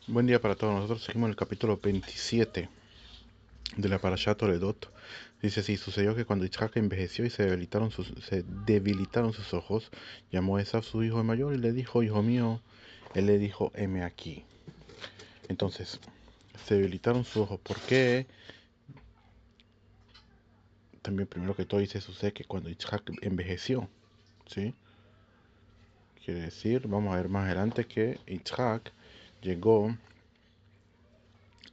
Buen día para todos. Nosotros seguimos el capítulo 27 de la Parashat Toledot. Dice así: sucedió que cuando Isaac envejeció y se debilitaron sus ojos, llamó a Esaf su hijo mayor y le dijo: hijo mío. Él le dijo: heme aquí. Entonces, se debilitaron sus ojos. ¿Por qué? También primero que todo sucede que cuando Isaac envejeció, ¿sí? Quiere decir, vamos a ver más adelante, que Isaac llegó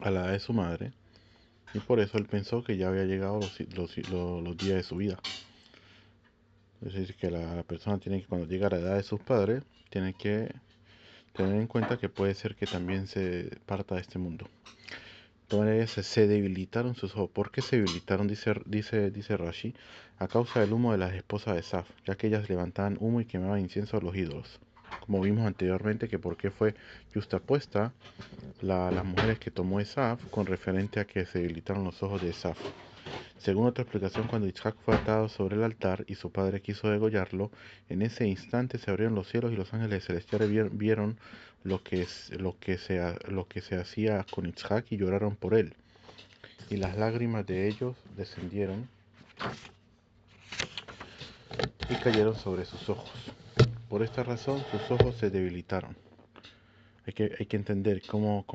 a la edad de su madre y por eso él pensó que ya había llegado los días de su vida. Es decir, que la persona tiene que, cuando llega a la edad de sus padres, tiene que tener en cuenta que puede ser que también se parta de este mundo. Entonces se debilitaron sus ojos. ¿Por qué se debilitaron? Dice Rashi: a causa del humo de las esposas de Saf, ya que ellas levantaban humo y quemaban incienso a los ídolos. Como vimos anteriormente, que por qué fue justapuesta las mujeres que tomó Esaf con referente a que se debilitaron los ojos de Esaf. Según otra explicación, cuando Isaac fue atado sobre el altar y su padre quiso degollarlo, en ese instante se abrieron los cielos y los ángeles celestiales vieron lo que se hacía con Isaac y lloraron por él. Y las lágrimas de ellos descendieron y cayeron sobre sus ojos. Por esta razón sus ojos se debilitaron. Hay que entender cómo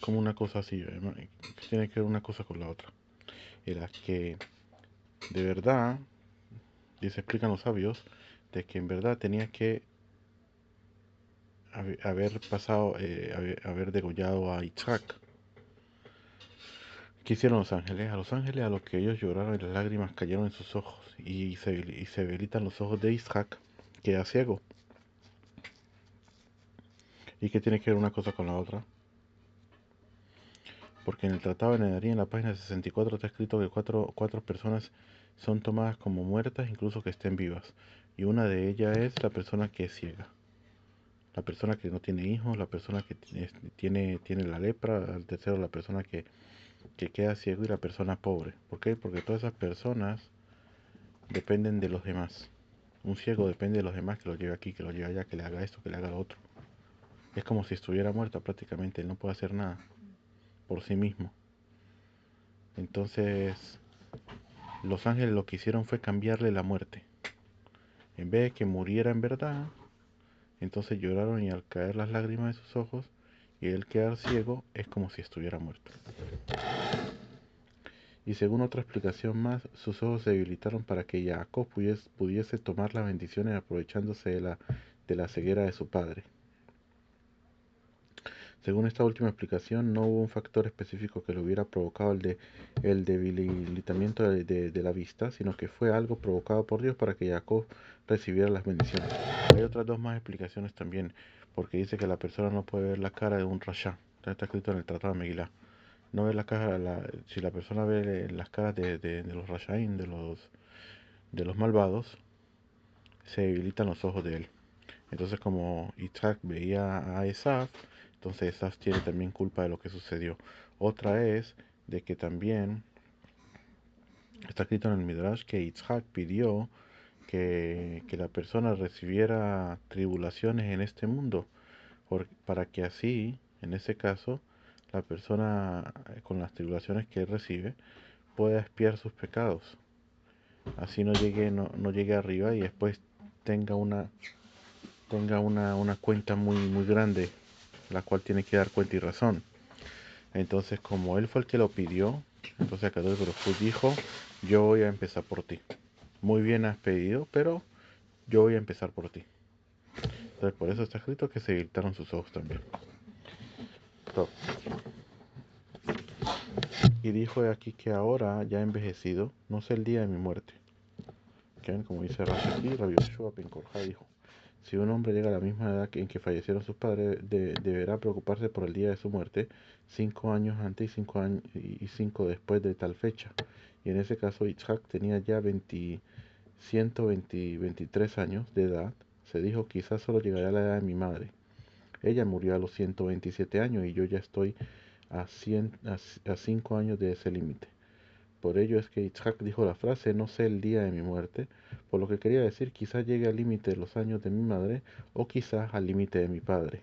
una cosa así, que tiene que ver una cosa con la otra. Era que de verdad, se explican los sabios, de que en verdad tenía que haber pasado, haber degollado a Isaac. ¿Qué hicieron los ángeles? A los ángeles, a los que ellos lloraron y las lágrimas cayeron en sus ojos y se debilitan los ojos de Isaac, queda ciego. ¿Y qué tiene que ver una cosa con la otra? Porque en el Tratado de Nedarim, en la página 64, está escrito que cuatro personas son tomadas como muertas, incluso que estén vivas. Y una de ellas es la persona que es ciega. La persona que no tiene hijos, la persona que tiene la lepra, al tercero la persona que queda ciego y la persona pobre. ¿Por qué? Porque todas esas personas dependen de los demás. Un ciego depende de los demás, que lo lleve aquí, que lo lleve allá, que le haga esto, que le haga lo otro. Es como si estuviera muerto prácticamente, él no puede hacer nada por sí mismo. Entonces, los ángeles lo que hicieron fue cambiarle la muerte. En vez de que muriera en verdad, entonces lloraron y al caer las lágrimas de sus ojos y él quedar ciego, es como si estuviera muerto. Y según otra explicación más, sus ojos se debilitaron para que Jacob pudiese tomar las bendiciones aprovechándose de la ceguera de su padre. Según esta última explicación, no hubo un factor específico que lo hubiera provocado el debilitamiento de la vista, sino que fue algo provocado por Dios para que Jacob recibiera las bendiciones. Hay otras dos más explicaciones también, porque dice que la persona no puede ver la cara de un rasha. Está escrito en el Tratado de Megilá. No ve la cara, si la persona ve las caras de los rashaim, de los malvados, se debilitan los ojos de él. Entonces, como Isaac veía a Esaf, entonces Esaf tiene también culpa de lo que sucedió. Otra es de que también está escrito en el Midrash que Isaac pidió que la persona recibiera tribulaciones en este mundo, para que así, en ese caso, la persona con las tribulaciones que él recibe pueda expiar sus pecados. Así no llegue arriba y después tenga una cuenta muy grande, la cual tiene que dar cuenta y razón. Entonces, como él fue el que lo pidió, entonces Akadosh Baruj Hu dijo: yo voy a empezar por ti. Muy bien has pedido, pero yo voy a empezar por ti. Entonces, por eso está escrito que se irritaron sus ojos también. Top. Y dijo aquí que ahora, ya envejecido, no sé el día de mi muerte. Que como dice Rashi aquí, Rabbi Yoshua Ben Korja dijo: si un hombre llega a la misma edad en que fallecieron sus padres, deberá preocuparse por el día de su muerte, 5 años antes y 5 después de tal fecha. Y en ese caso, Isaac tenía ya 23 años de edad. Se dijo: quizás solo llegaré a la edad de mi madre. Ella murió a los 127 años y yo ya estoy a 5 años de ese límite. Por ello es que Isaac dijo la frase: no sé el día de mi muerte, por lo que quería decir: quizás llegue al límite de los años de mi madre o quizás al límite de mi padre.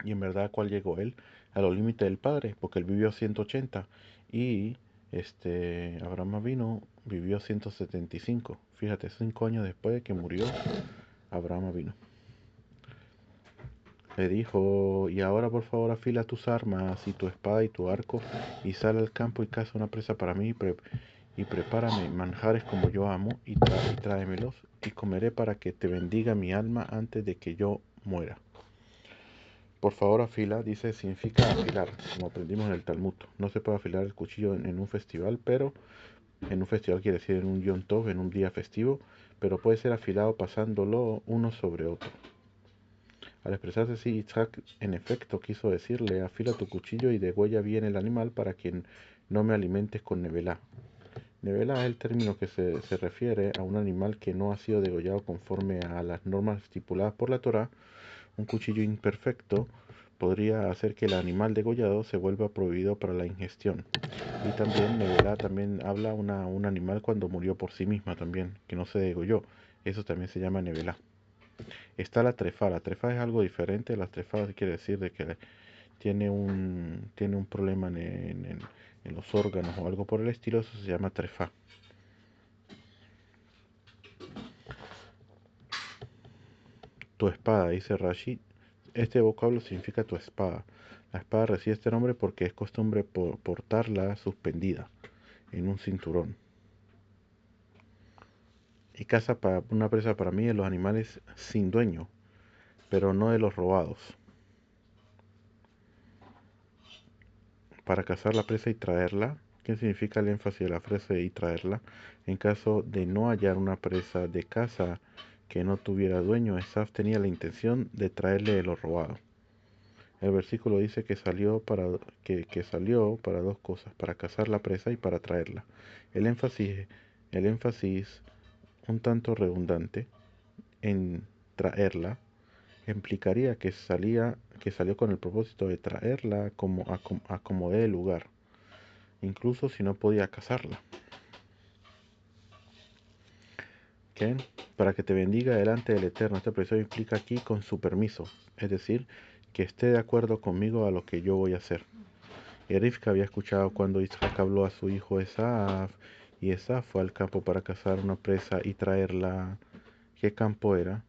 Y en verdad, ¿cuál llegó él? A los límites del padre, porque él vivió 180 y Abraham vino vivió 175. Fíjate, 5 años después de que murió, Abraham vino. Le dijo, y ahora por favor afila tus armas y tu espada y tu arco y sal al campo y caza una presa para mí y prepárame manjares como yo amo y tráemelos y comeré para que te bendiga mi alma antes de que yo muera. Por favor afila, dice, significa afilar, como aprendimos en el Talmud. No se puede afilar el cuchillo en un festival, pero en un festival quiere decir en un Yom Tov, en un día festivo, pero puede ser afilado pasándolo uno sobre otro. Al expresarse así, Isaac en efecto quiso decirle, afila tu cuchillo y degüella bien el animal para que no me alimentes con nevelá. Nevelá es el término que se refiere a un animal que no ha sido degollado conforme a las normas estipuladas por la Torá. Un cuchillo imperfecto podría hacer que el animal degollado se vuelva prohibido para la ingestión. Y también nevelá también habla un animal cuando murió por sí misma también, que no se degolló. Eso también se llama nevelá. Está la trefa. La trefa es algo diferente. La trefa quiere decir de que tiene un problema en los órganos o algo por el estilo. Eso se llama trefa. Tu espada, dice Rashi. Este vocablo significa tu espada. La espada recibe este nombre porque es costumbre portarla suspendida en un cinturón. Y caza para una presa para mí de los animales sin dueño, pero no de los robados. Para cazar la presa y traerla. ¿Qué significa el énfasis de la frase y traerla? En caso de no hallar una presa de caza que no tuviera dueño, Esaf tenía la intención de traerle de lo robado. El versículo dice que salió para dos cosas, para cazar la presa y para traerla. El énfasis un tanto redundante en traerla implicaría que salió con el propósito de traerla como dé el lugar, incluso si no podía cazarla. ¿Qué? Para que te bendiga delante del Eterno. Esta expresión implica aquí con su permiso, es decir, que esté de acuerdo conmigo a lo que yo voy a hacer. Y Rivka había escuchado cuando Isaac habló a su hijo Esaf, y Esaf fue al campo para cazar una presa y traerla. ¿Qué campo era?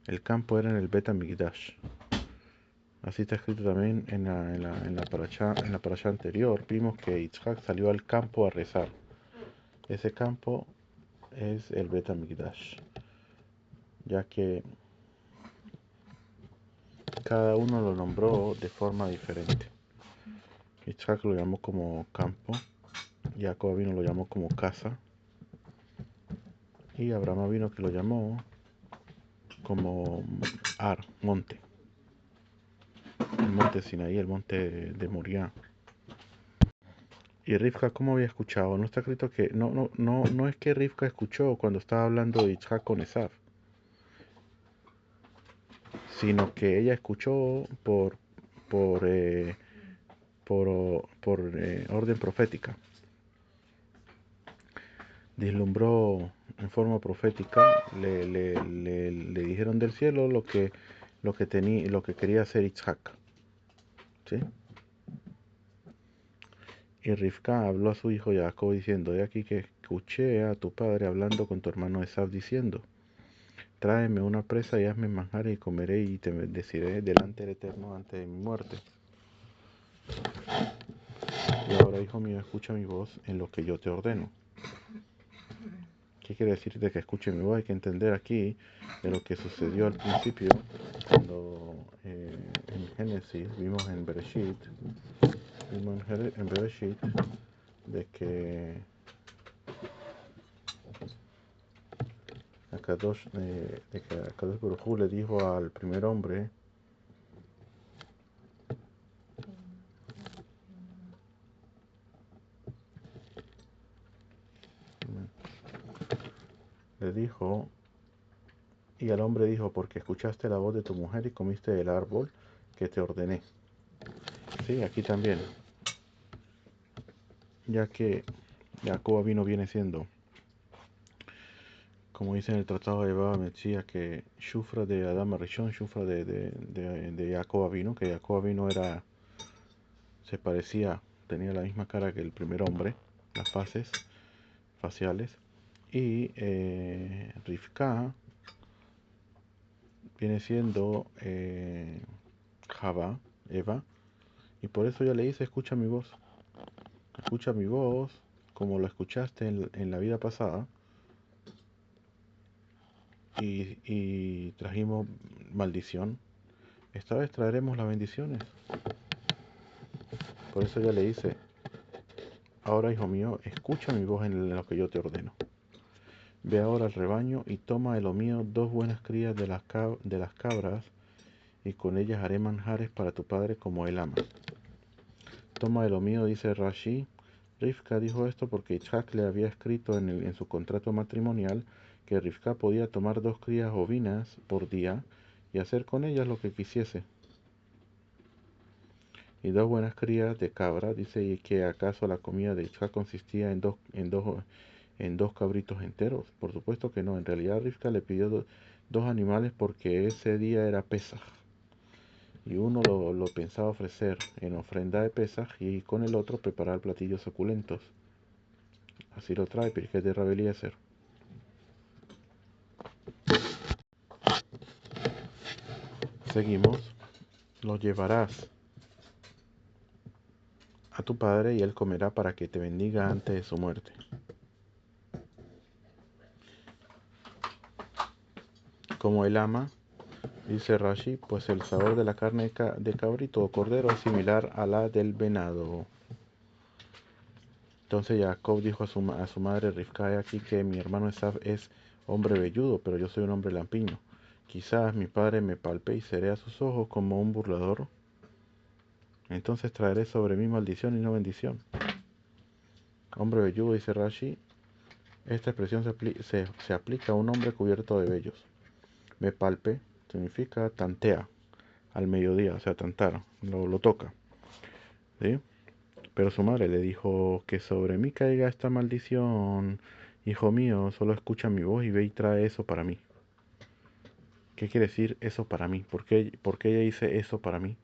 El campo era en el Bet HaMikdash. Así está escrito también en la parashá anterior. Vimos que Isaac salió al campo a rezar. Ese campo es el Bet HaMikdash, ya que cada uno lo nombró de forma diferente. Isaac lo llamó como campo, Jacob vino lo llamó como casa, y Abraham vino que lo llamó como monte. El monte Sinaí, el monte de Moriah. Y Rivka, ¿cómo había escuchado? No está escrito que. No es que Rivka escuchó cuando estaba hablando de Isaac con Esaf, sino que ella escuchó por, eh, por orden profética. Deslumbró en forma profética, le dijeron del cielo lo que quería hacer Isaac. ¿Sí? Y Rivka habló a su hijo Jacob diciendo, he aquí que escuché a tu padre hablando con tu hermano Esaf diciendo, tráeme una presa y hazme manjar y comeré y te bendeciré delante del Eterno antes de mi muerte. Y ahora, hijo mío, escucha mi voz en lo que yo te ordeno. ¿Qué quiere decir de que escuche mi voz? Hay que entender aquí de lo que sucedió al principio, cuando en Génesis vimos en Bereshit, de que Akadosh Baruj Hu le dijo al primer hombre, le dijo, y al hombre dijo, porque escuchaste la voz de tu mujer y comiste del árbol que te ordené. Sí, aquí también, ya que Jacob vino viene siendo como dice en el tratado de Baba Metzia, que Shufra de Adama Rishon, Shufra de Jacob vino, que Jacob vino se parecía, tenía la misma cara que el primer hombre, las fases faciales, y Rivka viene siendo Java, Eva, y por eso ya le dice, escucha mi voz, como lo escuchaste en la vida pasada, y trajimos maldición, esta vez traeremos las bendiciones. Por eso ya le dice, ahora hijo mío, escucha mi voz en lo que yo te ordeno. Ve ahora al rebaño y toma de lo mío 2 buenas crías de las cabras, y con ellas haré manjares para tu padre como él ama. Toma de lo mío, dice Rashi. Rivka dijo esto porque Isaac le había escrito en su contrato matrimonial que Rivka podía tomar 2 crías ovinas por día y hacer con ellas lo que quisiese. Y 2 buenas crías de cabra, dice, y que acaso la comida de Isaac consistía en dos cabritos enteros. Por supuesto que no, en realidad Rivka le pidió 2 animales porque ese día era Pesaj. Y uno lo pensaba ofrecer en ofrenda de Pesaj y con el otro preparar platillos suculentos. Así lo trae Pirkei de Rabbi Eliezer. Seguimos. Lo llevarás a tu padre y él comerá para que te bendiga antes de su muerte. Como él ama, dice Rashi, pues el sabor de la carne de cabrito o cordero es similar a la del venado. Entonces Jacob dijo a su madre Rivka, aquí que mi hermano Esav es hombre velludo, pero yo soy un hombre lampiño. Quizás mi padre me palpe y seré a sus ojos como un burlador. Entonces traeré sobre mí maldición y no bendición. Hombre velludo, dice Rashi, esta expresión se aplica a un hombre cubierto de vellos. Me palpe significa tantea, al mediodía, o sea, tantar, lo toca. ¿Sí? Pero su madre le dijo, que sobre mí caiga esta maldición. Hijo mío, solo escucha mi voz y ve y trae eso para mí. ¿Qué quiere decir eso para mí? ¿Por qué ella dice eso para mí?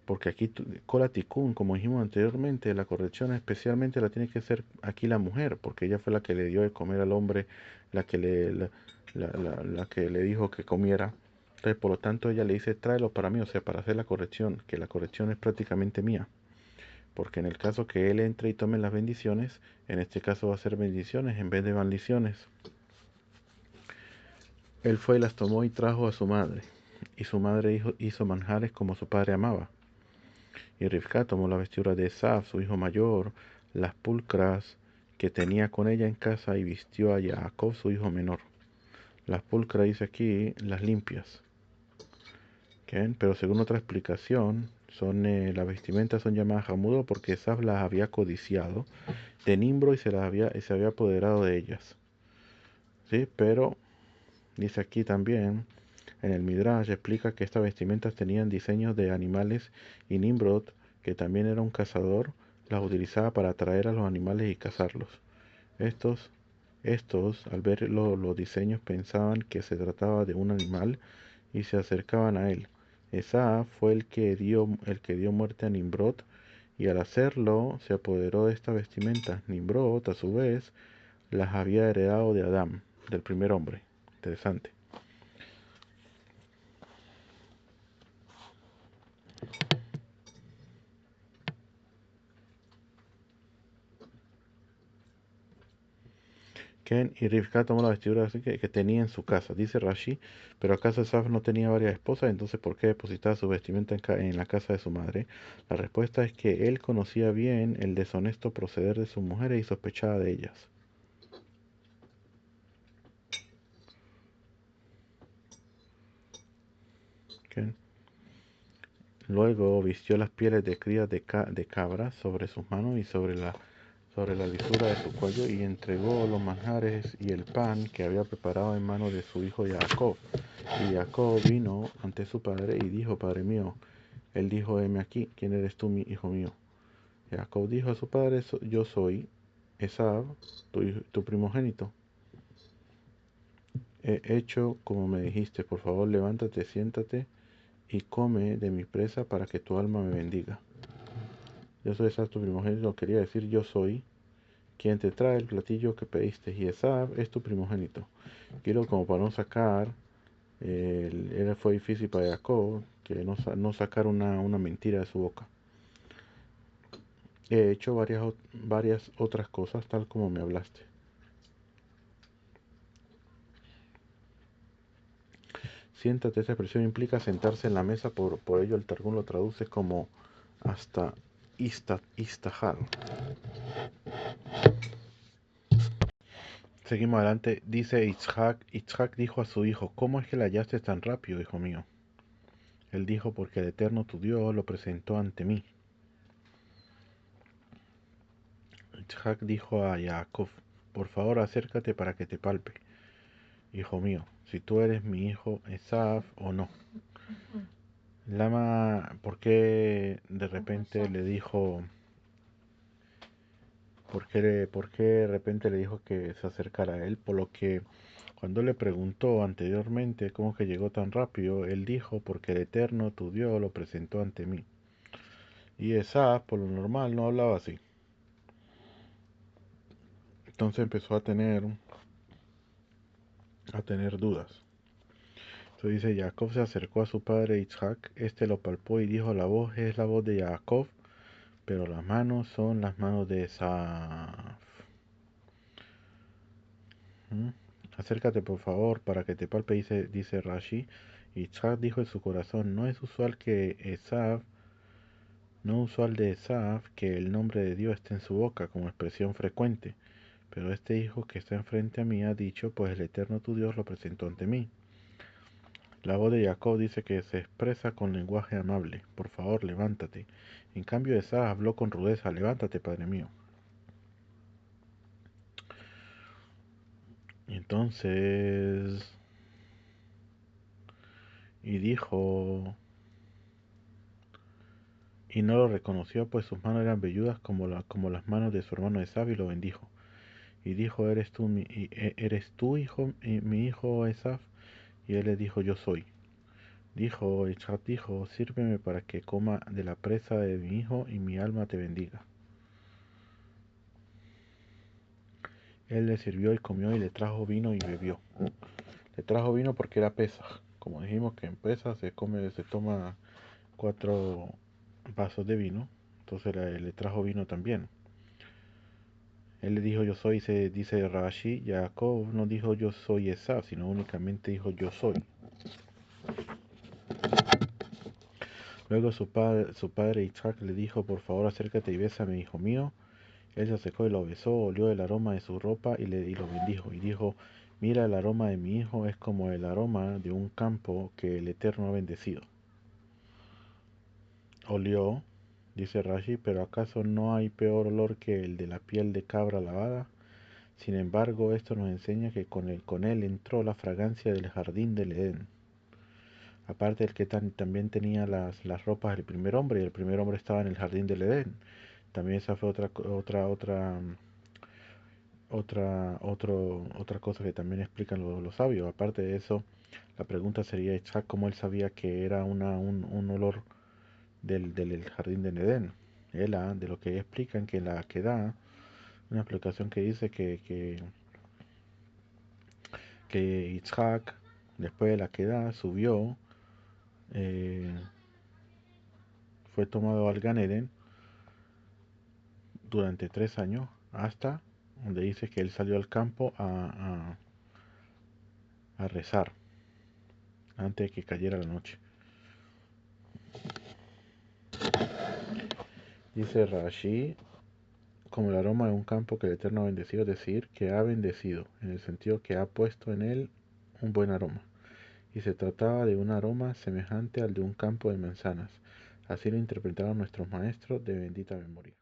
Porque aquí, Kola Tikkun, como dijimos anteriormente, la corrección especialmente la tiene que hacer aquí la mujer, porque ella fue la que le dio de comer al hombre, la que la que le dijo que comiera. Entonces, por lo tanto, ella le dice, tráelo para mí, o sea, para hacer la corrección, que la corrección es prácticamente mía. Porque en el caso que él entre y tome las bendiciones, en este caso va a ser bendiciones en vez de maldiciones. Él fue y las tomó y trajo a su madre, y su madre hizo manjares como su padre amaba. Y Rivka tomó la vestidura de Esav, su hijo mayor, las pulcras que tenía con ella en casa, y vistió a Jacob, su hijo menor. Las pulcras dice aquí las limpias. ¿Okay? Pero según otra explicación, las vestimentas son llamadas jamudo porque Esav las había codiciado de Nimbro y se había apoderado de ellas. ¿Sí? Pero dice aquí también, en el Midrash explica que estas vestimentas tenían diseños de animales y Nimrod, que también era un cazador, las utilizaba para atraer a los animales y cazarlos. Estos, al ver los diseños, pensaban que se trataba de un animal y se acercaban a él. Esa fue el que dio muerte a Nimrod, y al hacerlo se apoderó de esta vestimenta. Nimrod, a su vez, las había heredado de Adán, del primer hombre. Interesante. Ken y Rivka tomó la vestidura que tenía en su casa, dice Rashi, pero acaso Esaf no tenía varias esposas, entonces ¿por qué depositaba su vestimenta en la casa de su madre? La respuesta es que él conocía bien el deshonesto proceder de sus mujeres y sospechaba de ellas. Ken. Luego vistió las pieles de crías de cabra sobre sus manos y sobre la lisura de su cuello, y entregó los manjares y el pan que había preparado en manos de su hijo Jacob. Y Jacob vino ante su padre y dijo, Padre mío. Él dijo, heme aquí, ¿quién eres tú, mi hijo mío? Jacob dijo a su padre, yo soy Esav, tu primogénito. He hecho como me dijiste, por favor levántate, siéntate y come de mi presa para que tu alma me bendiga. Yo soy Esaf tu primogénito, quería decir yo soy quien te trae el platillo que pediste, y Esaf es tu primogénito. Quiero como para no sacar, fue difícil para Jacob que no sacar una mentira de su boca. He hecho varias otras cosas tal como me hablaste. Siéntate, esa expresión implica sentarse en la mesa, por ello el Targum lo traduce como hasta istahar. Seguimos adelante, dice Itzhak dijo a su hijo, ¿cómo es que la hallaste tan rápido, hijo mío? Él dijo, porque el Eterno tu Dios lo presentó ante mí. Itzhak dijo a Jacob, por favor acércate para que te palpe, hijo mío, si tú eres mi hijo Esaf o no. Lama, ¿por qué de repente le dijo, por qué de repente le dijo que se acercara a él? Por lo que cuando le preguntó anteriormente cómo que llegó tan rápido, él dijo, porque el Eterno tu Dios lo presentó ante mí. Y Esaf, por lo normal, no hablaba así. Entonces empezó a tener dudas. Entonces dice, Jacob se acercó a su padre Isaac, este lo palpó y dijo, la voz es la voz de Jacob, pero las manos son las manos de Esaf. ¿Mm? Acércate por favor para que te palpe, dice Rashi. Isaac dijo en su corazón, no usual de Esaf que el nombre de Dios esté en su boca como expresión frecuente, pero este hijo que está enfrente a mí ha dicho, pues el Eterno tu Dios lo presentó ante mí. La voz de Jacob dice que se expresa con lenguaje amable. Por favor, levántate. En cambio, Esaf habló con rudeza. Levántate, padre mío. Y entonces... Y dijo... Y no lo reconoció, pues sus manos eran velludas como las manos de su hermano Esaf, y lo bendijo. Y dijo, ¿eres tú, hijo, mi hijo Esaf? Y él le dijo, yo soy. Isaac dijo, sírveme para que coma de la presa de mi hijo y mi alma te bendiga. Él le sirvió y comió y le trajo vino y bebió. Le trajo vino porque era Pesaj. Como dijimos que en Pesaj se toma 4 vasos de vino. Entonces le trajo vino también. Él le dijo yo soy, dice Rashi, Jacob no dijo yo soy Esaf, sino únicamente dijo yo soy. Luego su padre Isaac le dijo, por favor acércate y bésame, hijo mío. Él se acercó y lo besó, olió el aroma de su ropa y lo bendijo. Y dijo, mira, el aroma de mi hijo es como el aroma de un campo que el Eterno ha bendecido. Olió, dice Rashi, pero ¿acaso no hay peor olor que el de la piel de cabra lavada? Sin embargo, esto nos enseña que con él entró la fragancia del jardín del Edén. Aparte el que también tenía las ropas del primer hombre, y el primer hombre estaba en el jardín del Edén. También esa fue otra cosa que también explican los sabios. Aparte de eso, la pregunta sería, Isaac, ¿cómo él sabía que era un olor del jardín de Edén? De lo que explican que la Akedah, una explicación que dice que Isaac, después de la Akedah, subió, eh, fue tomado al Gan Eden durante 3 años, hasta donde dice que él salió al campo a rezar antes de que cayera la noche. Dice Rashi, como el aroma de un campo que el Eterno ha bendecido, es decir, que ha bendecido, en el sentido que ha puesto en él un buen aroma. Y se trataba de un aroma semejante al de un campo de manzanas. Así lo interpretaron nuestros maestros de bendita memoria.